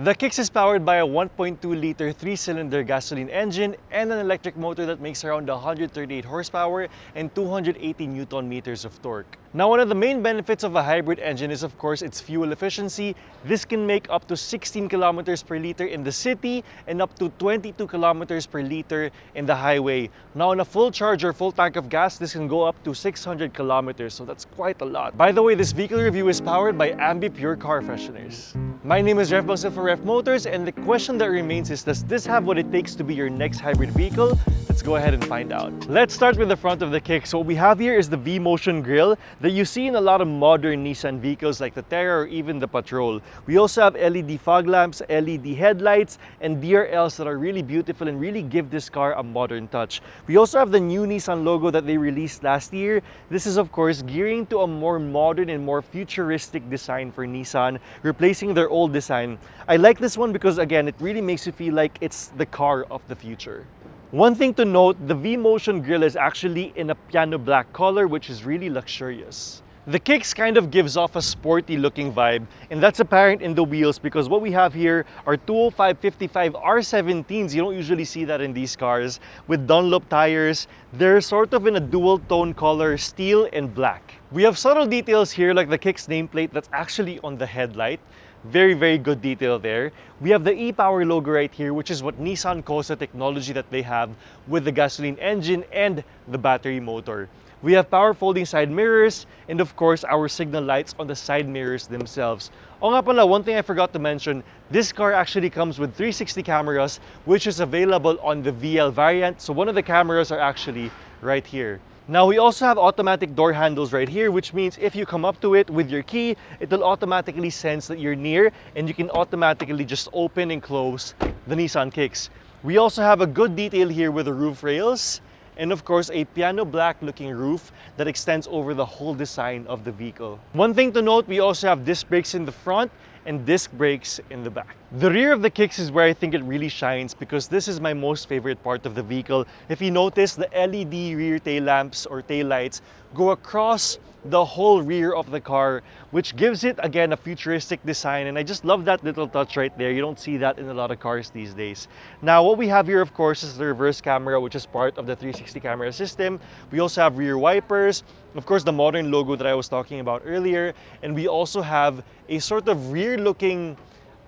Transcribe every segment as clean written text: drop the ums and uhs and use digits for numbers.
The Kicks is powered by a 1.2-liter 3-cylinder gasoline engine and an electric motor that makes around 138 horsepower and 280 Newton meters of torque. Now, one of the main benefits of a hybrid engine is of course its fuel efficiency. This can make up to 16 kilometers per liter in the city and up to 22 kilometers per liter in the highway. Now, on a full charge or full tank of gas, this can go up to 600 kilometers, so that's quite a lot. By the way, this vehicle review is powered by Ambipur car fresheners. My name is Ref Bangsil for Ref Motors, and the question that remains is, does this have what it takes to be your next hybrid vehicle? Let's go ahead and find out. Let's start with the front of the Kicks. So what we have here is the V-Motion grille that you see in a lot of modern Nissan vehicles like the Terra or even the Patrol. We also have LED fog lamps, LED headlights, and DRLs that are really beautiful and really give this car a modern touch. We also have the new Nissan logo that they released last year. This is of course gearing to a more modern and more futuristic design for Nissan, replacing their old design. I like this one because again, it really makes you feel like it's the car of the future. One thing to note, the V-Motion grille is actually in a piano black color, which is really luxurious. The Kicks kind of gives off a sporty looking vibe, and that's apparent in the wheels because what we have here are 205/55 R17s. You don't usually see that in these cars. With Dunlop tires, they're sort of in a dual tone color, steel and black. We have subtle details here like the Kicks nameplate that's actually on the headlight. Very good detail there. We have the e-Power logo right here, which is what Nissan calls the technology that they have with the gasoline engine and the battery motor. We have power folding side mirrors and of course our signal lights on the side mirrors themselves. Oh nga pala, one thing I forgot to mention, this car actually comes with 360 cameras, which is available on the VL variant. So one of the cameras are actually right here. Now we also have automatic door handles right here, which means if you come up to it with your key, it will automatically sense that you're near and you can automatically just open and close the Nissan Kicks. We also have a good detail here with the roof rails and of course a piano black looking roof that extends over the whole design of the vehicle. One thing to note, we also have disc brakes in the front and disc brakes in the back. The rear of the Kicks is where I think it really shines because this is my most favorite part of the vehicle. If you notice, the LED rear tail lamps or tail lights go across the whole rear of the car, which gives it again a futuristic design, and I just love that little touch right there. You don't see that in a lot of cars these days. Now what we have here of course is the reverse camera, which is part of the 360 camera system. We also have rear wipers, of course the modern logo that I was talking about earlier, and we also have a sort of rear looking,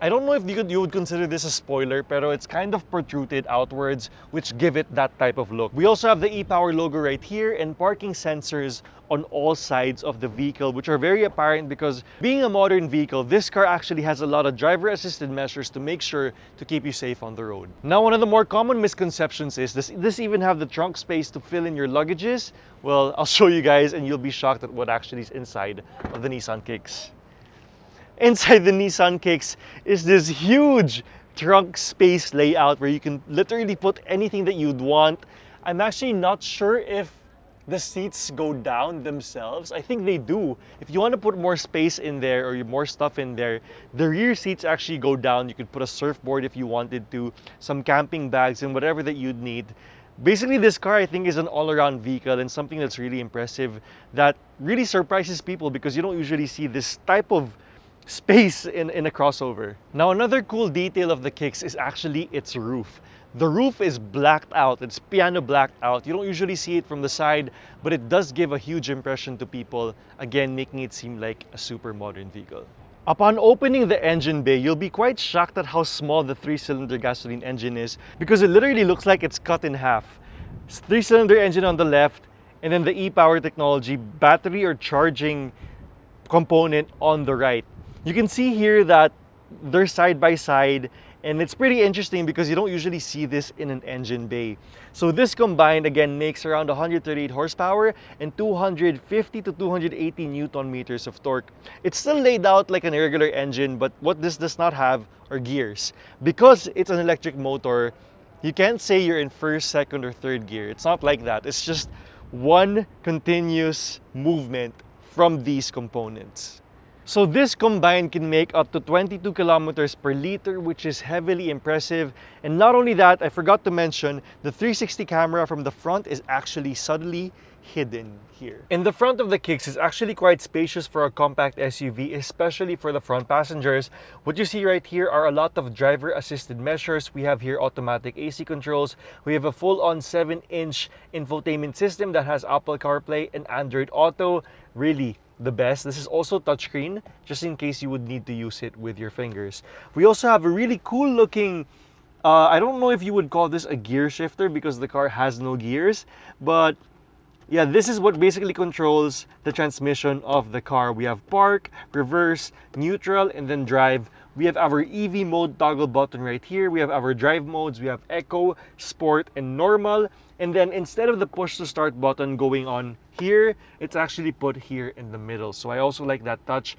I don't know if you would consider this a spoiler, pero it's kind of protruded outwards, which give it that type of look. We also have the e-Power logo right here and parking sensors on all sides of the vehicle, which are very apparent because being a modern vehicle, this car actually has a lot of driver-assisted measures to make sure to keep you safe on the road. Now, one of the more common misconceptions is, does this even have the trunk space to fill in your luggages? Well, I'll show you guys and you'll be shocked at what actually is inside of the Nissan Kicks. Inside the Nissan Kicks is this huge trunk space layout where you can literally put anything that you'd want. I'm actually not sure if the seats go down themselves. I think they do. If you want to put more space in there or more stuff in there, the rear seats actually go down. You could put a surfboard if you wanted to, some camping bags and whatever that you'd need. Basically, this car I think is an all-around vehicle and something that's really impressive that really surprises people because you don't usually see this type of space in a crossover. Now, another cool detail of the Kicks is actually its roof. The roof is blacked out, it's piano blacked out. You don't usually see it from the side, but it does give a huge impression to people, again making it seem like a super modern vehicle. Upon opening the engine bay, you'll be quite shocked at how small the 3-cylinder gasoline engine is because it literally looks like it's cut in half. It's 3-cylinder engine on the left and then the e-Power technology battery or charging component on the right. You can see here that they're side by side, and it's pretty interesting because you don't usually see this in an engine bay. So this combined again makes around 138 horsepower and 250 to 280 Newton meters of torque. It's still laid out like an irregular engine, but what this does not have are gears. Because it's an electric motor, you can't say you're in first, second, or third gear. It's not like that. It's just one continuous movement from these components. So this combined can make up to 22 kilometers per liter, which is heavily impressive. And not only that, I forgot to mention, the 360 camera from the front is actually subtly hidden here. In the front of the Kicks is actually quite spacious for a compact SUV, especially for the front passengers. What you see right here are a lot of driver assisted measures. We have here automatic AC controls. We have a full-on 7-inch infotainment system that has Apple CarPlay and Android Auto. Really the best. This is also touchscreen, just in case you would need to use it with your fingers. We also have a really cool looking I don't know if you would call this a gear shifter because the car has no gears, but yeah, this is what basically controls the transmission of the car. We have park, reverse, neutral, and then drive. We have our EV mode toggle button right here. We have our drive modes. We have Eco, Sport, and Normal. And then instead of the push to start button going on here, it's actually put here in the middle. So I also like that touch.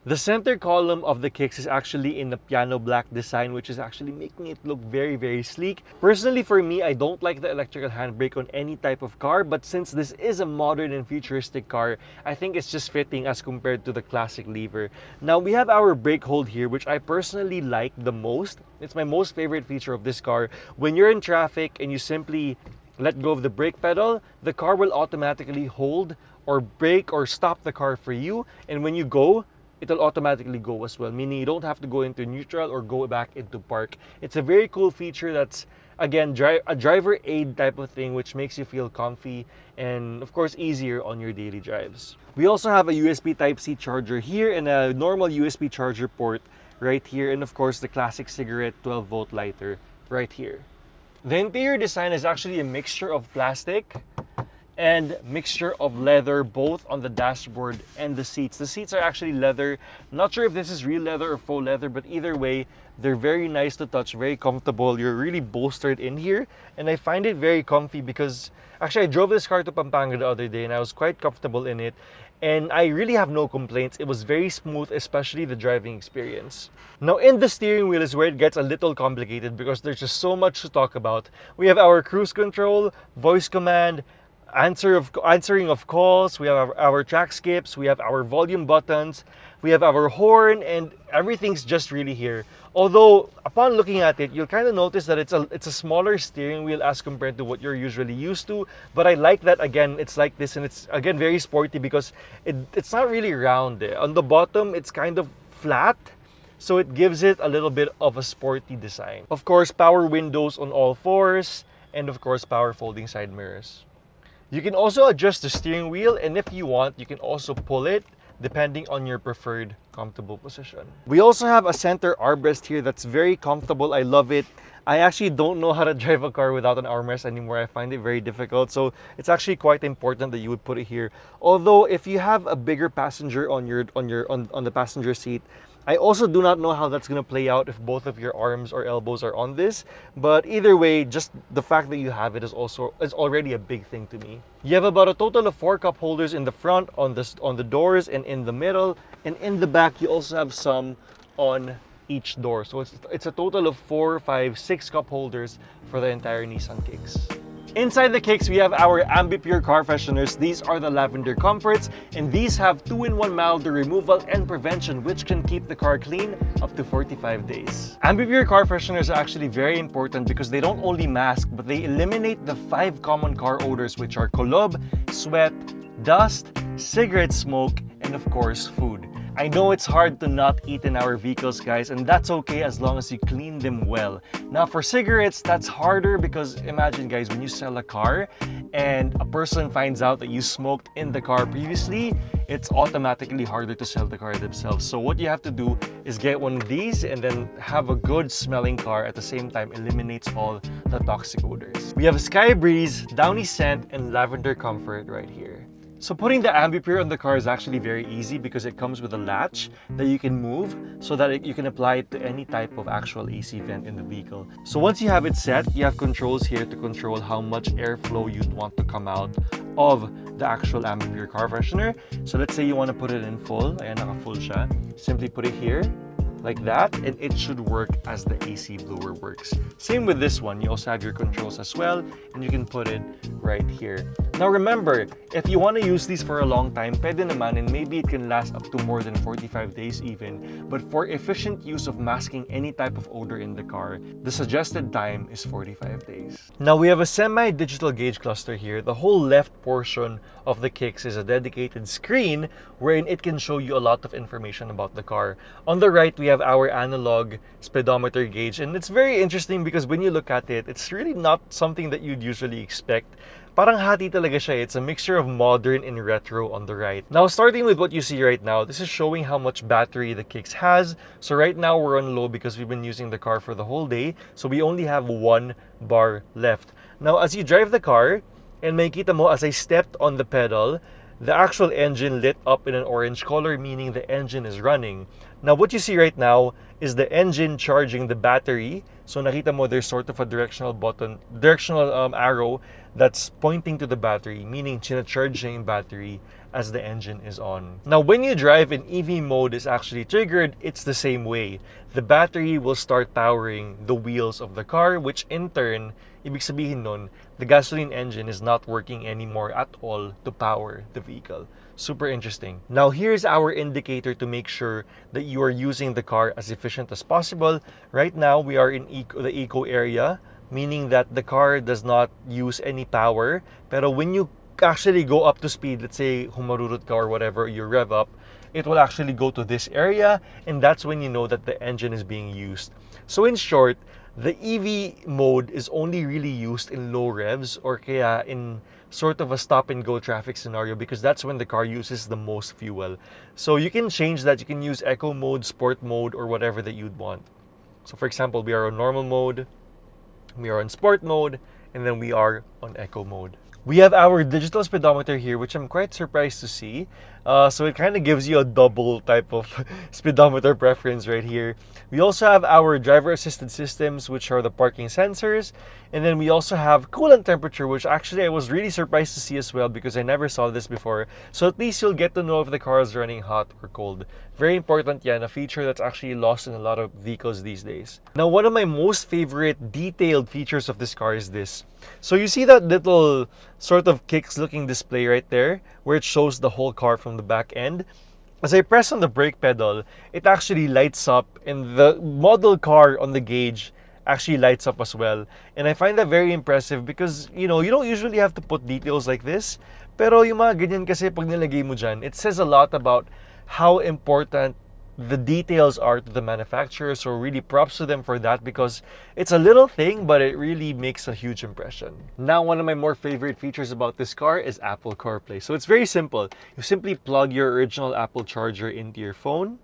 The center column of the Kicks is actually in the piano black design, which is actually making it look very, very sleek. Personally, for me, I don't like the electrical handbrake on any type of car, but since this is a modern and futuristic car, I think it's just fitting as compared to the classic lever. Now, we have our brake hold here, which I personally like the most. It's my most favorite feature of this car. When you're in traffic and you simply let go of the brake pedal, the car will automatically hold or brake or stop the car for you. And when you go, it'll automatically go as well, meaning you don't have to go into neutral or go back into park. It's a very cool feature that's, again, a driver aid type of thing, which makes you feel comfy and, of course, easier on your daily drives. We also have a USB Type-C charger here and a normal USB charger port right here, and, of course, the classic cigarette 12-volt lighter right here. The interior design is actually a mixture of plastic and mixture of leather, both on the dashboard and the seats. The seats are actually leather. Not sure if this is real leather or faux leather, but either way, they're very nice to touch, very comfortable. You're really bolstered in here, and I find it very comfy because actually I drove this car to Pampanga the other day and I was quite comfortable in it, and I really have no complaints. It was very smooth, especially the driving experience. Now, in the steering wheel is where it gets a little complicated because there's just so much to talk about. We have our cruise control, voice command, answering of calls, we have our track skips, we have our volume buttons, we have our horn, and everything's just really here. Although, upon looking at it, you'll kind of notice that it's a smaller steering wheel as compared to what you're usually used to. But I like that, again, it's like this, and it's, again, very sporty because it's not really round. On the bottom, it's kind of flat, so it gives it a little bit of a sporty design. Of course, power windows on all fours, and of course, power folding side mirrors. You can also adjust the steering wheel, and if you want, you can also pull it depending on your preferred comfortable position. We also have a center armrest here that's very comfortable. I love it. I actually don't know how to drive a car without an armrest anymore. I find it very difficult, so it's actually quite important that you would put it here. Although if you have a bigger passenger on the passenger seat, I also do not know how that's going to play out if both of your arms or elbows are on this, but either way, just the fact that you have it is already a big thing to me. You have about a total of 4 cup holders in the front, on the doors, and in the middle, and in the back you also have some on each door. So it's a total of 4, 5, 6 cup holders for the entire Nissan Kicks. Inside the Kicks, we have our Ambipur car fresheners. These are the lavender comforts, and these have 2-in-1 malware removal and prevention, which can keep the car clean up to 45 days. Ambipur car fresheners are actually very important because they don't only mask, but they eliminate the 5 common car odors, which are kulob, sweat, dust, cigarette smoke, and of course, food. I know it's hard to not eat in our vehicles, guys, and that's okay as long as you clean them well. Now, for cigarettes, that's harder because imagine, guys, when you sell a car and a person finds out that you smoked in the car previously, it's automatically harder to sell the car themselves. So what you have to do is get one of these and then have a good smelling car at the same time eliminates all the toxic odors. We have a Sky Breeze, Downy Scent, and Lavender Comfort right here. So putting the Ambipur on the car is actually very easy because it comes with a latch that you can move so that you can apply it to any type of actual AC vent in the vehicle. So once you have it set, you have controls here to control how much airflow you'd want to come out of the actual Ambipur car freshener. So let's say you want to put it in full, ayan, naka-full siya. Simply put it here, like that, and it should work as the AC blower works. Same with this one, you also have your controls as well, and you can put it right here. Now remember, if you want to use these for a long time, pwede naman, and maybe it can last up to more than 45 days even. But for efficient use of masking any type of odor in the car, the suggested time is 45 days. Now we have a semi-digital gauge cluster here. The whole left portion of the Kicks is a dedicated screen wherein it can show you a lot of information about the car. On the right, we have our analog speedometer gauge, and it's very interesting because when you look at it, it's really not something that you'd usually expect. Parang hati talaga siya. It's a mixture of modern and retro on the right. Now, starting with what you see right now, this is showing how much battery the Kicks has. So right now, we're on low because we've been using the car for the whole day. So we only have 1 bar left. Now, as you drive the car, and makita mo, as I stepped on the pedal, the actual engine lit up in an orange color, meaning the engine is running. Now, what you see right now is the engine charging the battery. So nakita mo, there's sort of a directional arrow that's pointing to the battery, meaning charge yung battery as the engine is on. Now, when you drive in EV mode is actually triggered, it's the same way. The battery will start powering the wheels of the car, which in turn, ibig sabihin nun, the gasoline engine is not working anymore at all to power the vehicle. Super interesting. Now, here's our indicator to make sure that you are using the car as efficient as possible. Right now, we are in the eco area, meaning that the car does not use any power. Pero when you actually go up to speed, let's say humarurot ka or whatever, you rev up, it will actually go to this area, and that's when you know that the engine is being used. So in short, the EV mode is only really used in low revs or kaya in sort of a stop and go traffic scenario, because that's when the car uses the most fuel. So you can change that. You can use eco mode, sport mode, or whatever that you'd want. So for example, we are on normal mode, we are on sport mode, and then we are on eco mode. We have our digital speedometer here, which I'm quite surprised to see. So it kind of gives you a double type of speedometer preference right here. We also have our driver assisted systems, which are the parking sensors. And then we also have coolant temperature, which actually I was really surprised to see as well because I never saw this before. So at least you'll get to know if the car is running hot or cold. Very important yan, a feature that's actually lost in a lot of vehicles these days. Now, one of my most favorite detailed features of this car is this. So you see that little sort of Kicks looking display right there, where it shows the whole car from the back end. As I press on the brake pedal, it actually lights up, and the model car on the gauge actually lights up as well. And I find that very impressive because, you know, you don't usually have to put details like this. Pero yung mga ganyan kasi pag nilagay mo dyan, it says a lot about how important the details are to the manufacturer. So really props to them for that, because it's a little thing, but it really makes a huge impression. Now, one of my more favorite features about this car is Apple CarPlay. So it's very simple. You simply plug your original Apple charger into your phone,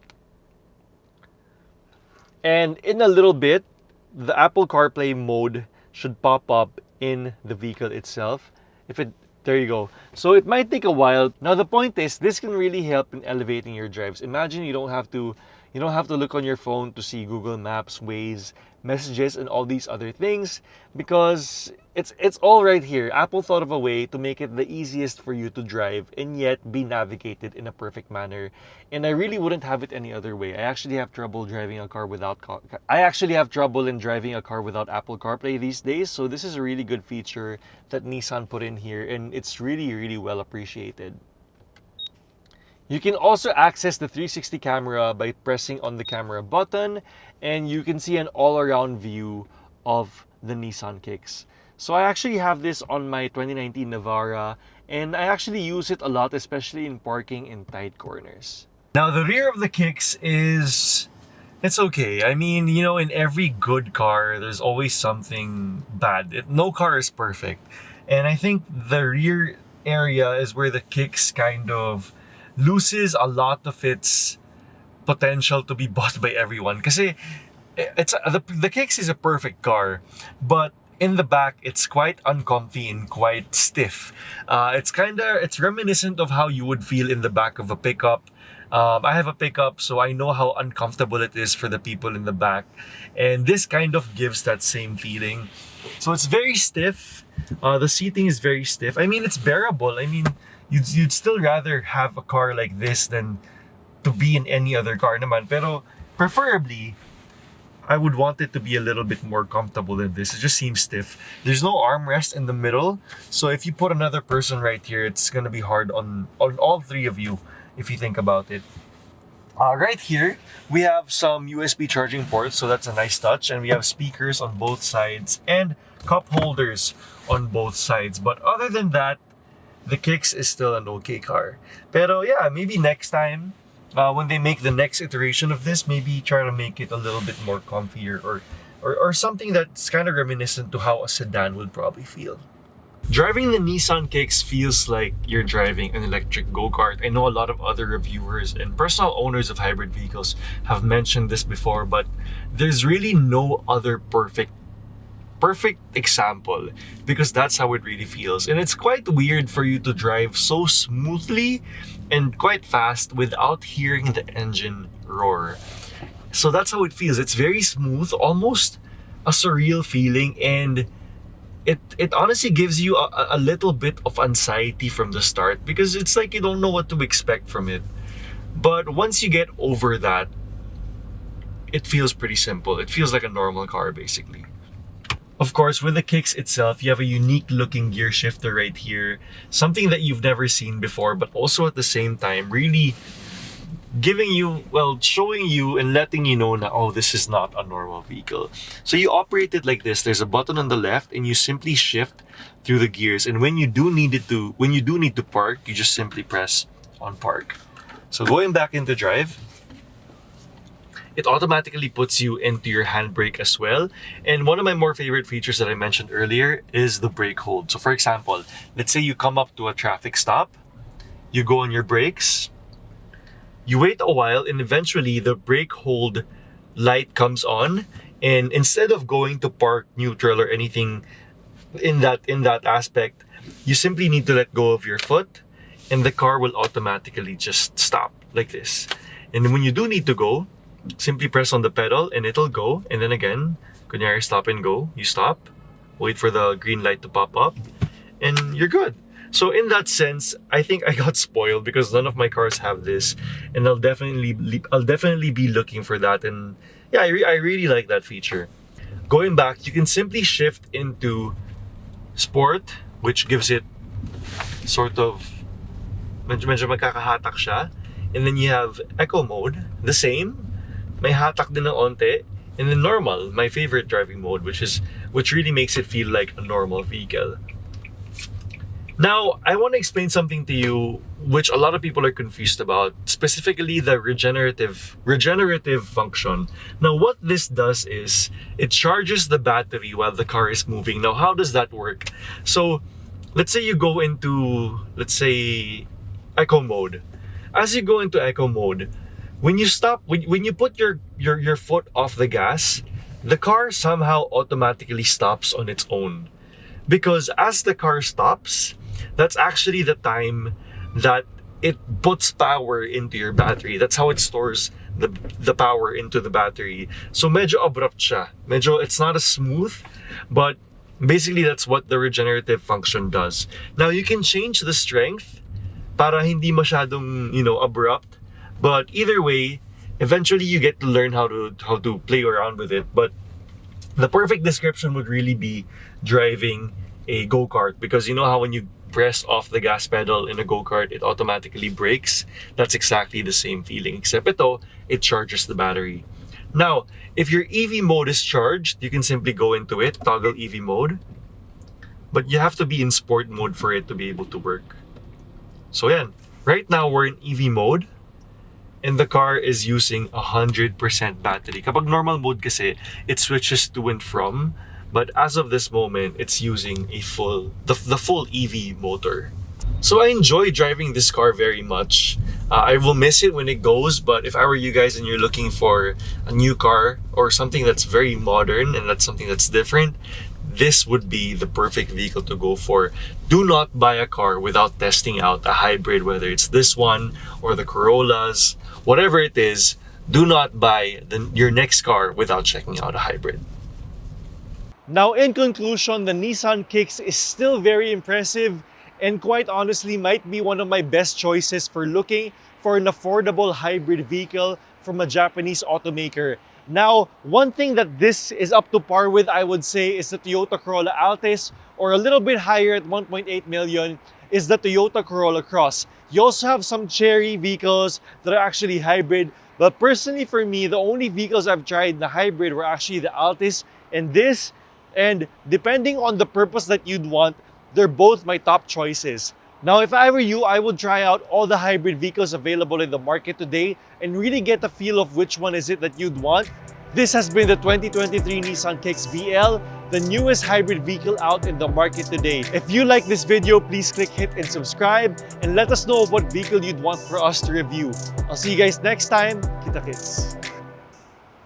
and in a little bit, the Apple CarPlay mode should pop up in the vehicle itself. There you go. So it might take a while. Now the point is, this can really help in elevating your drives. Imagine you don't have to look on your phone to see Google Maps, Waze, messages, and all these other things, because it's all right here. Apple thought of a way to make it the easiest for you to drive and yet be navigated in a perfect manner. And I really wouldn't have it any other way. I actually have trouble in driving a car without Apple CarPlay these days. So this is a really good feature that Nissan put in here, and it's really, really well appreciated. You can also access the 360 camera by pressing on the camera button, and you can see an all-around view of the Nissan Kicks. So I actually have this on my 2019 Navara, and I actually use it a lot, especially in parking in tight corners. Now the rear of the Kicks it's okay. I mean, you know, in every good car, there's always something bad. No car is perfect. And I think the rear area is where the Kicks kind of loses a lot of its potential to be bought by everyone. Kasi the Kicks is a perfect car, but in the back, it's quite uncomfy and quite stiff. It's reminiscent of how you would feel in the back of a pickup. I have a pickup, so I know how uncomfortable it is for the people in the back. And this kind of gives that same feeling. So it's very stiff. The seating is very stiff. I mean, it's bearable. I mean, you'd still rather have a car like this than to be in any other car naman. Pero preferably, I would want it to be a little bit more comfortable than this. It just seems stiff. There's no armrest in the middle, so if you put another person right here, it's gonna be hard on all three of you if you think about it. Right here, we have some USB charging ports, so that's a nice touch, and we have speakers on both sides and cup holders on both sides. But other than that, the Kicks is still an okay car. Pero yeah, maybe next time, when they make the next iteration of this, maybe try to make it a little bit more comfier or something that's kind of reminiscent to how a sedan would probably feel. Driving the Nissan Kicks feels like you're driving an electric go-kart. I know a lot of other reviewers and personal owners of hybrid vehicles have mentioned this before, but there's really no other perfect example, because that's how it really feels. And it's quite weird for you to drive so smoothly and quite fast without hearing the engine roar. So that's how it feels. It's very smooth, almost a surreal feeling, and it honestly gives you a little bit of anxiety from the start, because it's like you don't know what to expect from it. But once you get over that, it feels pretty simple. It feels like a normal car, basically. Of course, with the Kicks itself, you have a unique looking gear shifter right here. Something that you've never seen before, but also at the same time, really giving you, well, showing you and letting you know that, oh, this is not a normal vehicle. So you operate it like this. There's a button on the left and you simply shift through the gears. And when you do need to park, you just simply press on park. So going back into drive, it automatically puts you into your handbrake as well. And one of my more favorite features that I mentioned earlier is the brake hold. So for example, let's say you come up to a traffic stop, you go on your brakes, you wait a while, and eventually the brake hold light comes on, and instead of going to park, neutral, or anything in that aspect, you simply need to let go of your foot and the car will automatically just stop like this. And when you do need to go, simply press on the pedal and it'll go, and then again, kunyari stop and go, you stop, wait for the green light to pop up, and you're good. So in that sense, I think I got spoiled because none of my cars have this, and I'll definitely be looking for that. And yeah, I really like that feature. Going back, you can simply shift into Sport, which gives it sort of medyo magkakahatak siya. And then you have Eco mode, the same, may hatak din ng onte. And then Normal, my favorite driving mode, which really makes it feel like a normal vehicle. Now, I want to explain something to you which a lot of people are confused about, specifically the regenerative function. Now, what this does is it charges the battery while the car is moving. Now, how does that work? So, let's say you go into, let's say, Eco mode. As you go into Eco mode, when you stop, when you put your foot off the gas, the car somehow automatically stops on its own. Because as the car stops, that's actually the time that it puts power into your battery. That's how it stores the power into the battery. So medyo abrupt siya. Medyo, it's not as smooth, but basically that's what the regenerative function does. Now you can change the strength para hindi masyadong, abrupt. But either way, eventually you get to learn how to play around with it. But the perfect description would really be driving a go-kart, because you know how when you press off the gas pedal in a go-kart, it automatically brakes? That's exactly the same feeling, except it charges the battery. Now, if your EV mode is charged, you can simply go into it, toggle EV mode, but you have to be in sport mode for it to be able to work. So yeah, right now we're in EV mode, and the car is using 100% battery. Kapag normal mode kasi, it switches to and from, but as of this moment, it's using the full EV motor. So I enjoy driving this car very much. I will miss it when it goes, but if I were you guys and you're looking for a new car or something that's very modern and that's something that's different, this would be the perfect vehicle to go for. Do not buy a car without testing out a hybrid, whether it's this one or the Corollas, whatever it is. Do not buy your next car without checking out a hybrid. Now, in conclusion, the Nissan Kicks is still very impressive and quite honestly might be one of my best choices for looking for an affordable hybrid vehicle from a Japanese automaker. Now, one thing that this is up to par with, I would say, is the Toyota Corolla Altis, or a little bit higher at 1.8 million is the Toyota Corolla Cross. You also have some Chery vehicles that are actually hybrid, but personally for me, the only vehicles I've tried na hybrid were actually the Altis and this, and depending on the purpose that you'd want, they're both my top choices. Now, if I were you, I would try out all the hybrid vehicles available in the market today and really get a feel of which one is it that you'd want. This has been the 2023 Nissan Kicks VL, the newest hybrid vehicle out in the market today. If you like this video, please click hit and subscribe and let us know what vehicle you'd want for us to review. I'll see you guys next time. Kita kits!